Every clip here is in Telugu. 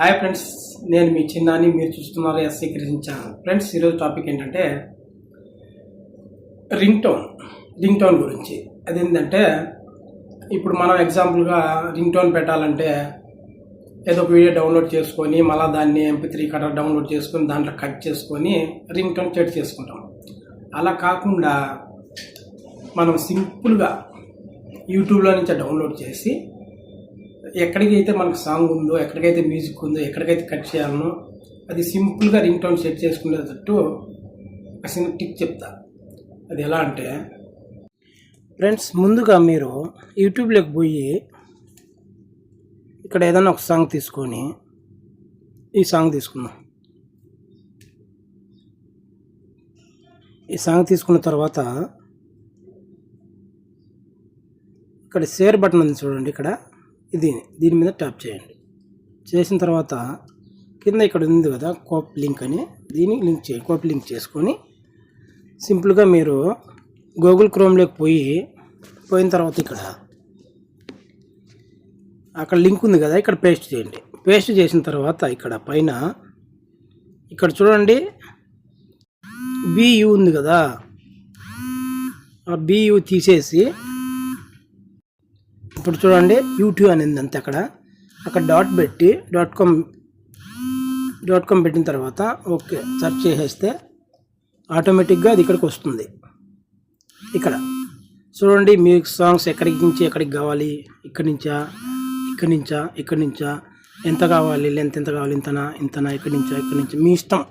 హాయ్ ఫ్రెండ్స్, నేను మీ చిన్నాని. మీరు చూస్తున్నారు ఎస్సీ క్రియేషన్ ఛానల్. ఫ్రెండ్స్, ఈరోజు టాపిక్ ఏంటంటే రింగ్ టోన్ గురించి. అదేంటంటే ఇప్పుడు మనం ఎగ్జాంపుల్గా రింగ్ టోన్ పెట్టాలంటే ఏదో ఒక వీడియో డౌన్లోడ్ చేసుకొని మళ్ళీ దాన్ని MP3 కట్టర్ డౌన్లోడ్ చేసుకొని దాంట్లో కట్ చేసుకొని రింగ్ టోన్ సెట్ చేసుకుంటాం. అలా కాకుండా మనం సింపుల్గా యూట్యూబ్లో నుంచి డౌన్లోడ్ చేసి ఎక్కడికైతే మనకు సాంగ్ ఉందో, ఎక్కడికైతే మ్యూజిక్ ఉందో, ఎక్కడికైతే కట్ చేయాలనో అది సింపుల్గా రింగ్ టోన్ సెట్ చేసుకునేటట్టు ఒక చిన్న టిక్ చెప్తా. అది ఎలా అంటే ఫ్రెండ్స్, ముందుగా మీరు యూట్యూబ్లోకి పోయి ఇక్కడ ఏదైనా ఒక సాంగ్ తీసుకొని ఈ సాంగ్ తీసుకుందాం. ఈ సాంగ్ తీసుకున్న తర్వాత ఇక్కడ షేర్ బటన్ ఉంది చూడండి, ఇక్కడ దీని మీద ట్యాప్ చేయండి. చేసిన తర్వాత కింద ఇక్కడ ఉంది కదా కాపీ లింక్ అని, దీన్ని కాపీ లింక్ చేసుకొని సింపుల్గా మీరు గూగుల్ క్రోమ్లోకి పోయిన తర్వాత అక్కడ లింక్ ఉంది కదా, ఇక్కడ పేస్ట్ చేయండి. పేస్ట్ చేసిన తర్వాత ఇక్కడ పైన ఇక్కడ చూడండి BU ఉంది కదా, ఆ BU తీసేసి ఇప్పుడు చూడండి యూట్యూబ్ అనేది అంతే. అక్కడ డాట్ కామ్ పెట్టిన తర్వాత ఓకే సెర్చ్ చేసేస్తే ఆటోమేటిక్గా అది ఇక్కడికి వస్తుంది. ఇక్కడ చూడండి మీకు సాంగ్స్ ఎక్కడికి నుంచి ఎక్కడికి కావాలి, ఇక్కడి నుంచా ఎంత కావాలి, లెంత్ ఎంత కావాలి, ఇంతనా ఇక్కడి నుంచి మీ ఇష్టం.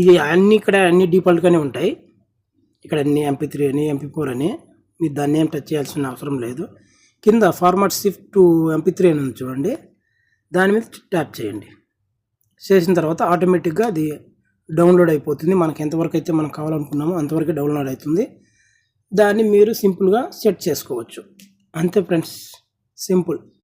ఇది అన్ని డిఫాల్ట్గానే ఉంటాయి. ఇక్కడ అన్ని MP3 అని MP4 అని, మీరు దాన్ని ఏం టచ్ చేయాల్సిన అవసరం లేదు. కింద ఫార్మాట్ షిఫ్ట్ టు MP3 అని ఉంది చూడండి, దాని మీద ట్యాప్ చేయండి. చేసిన తర్వాత ఆటోమేటిక్గా అది డౌన్లోడ్ అయిపోతుంది. మనకి ఎంతవరకు అయితే మనం కావాలనుకున్నామో అంతవరకు డౌన్లోడ్ అవుతుంది. దాన్ని మీరు సింపుల్గా సెట్ చేసుకోవచ్చు. అంతే ఫ్రెండ్స్, సింపుల్.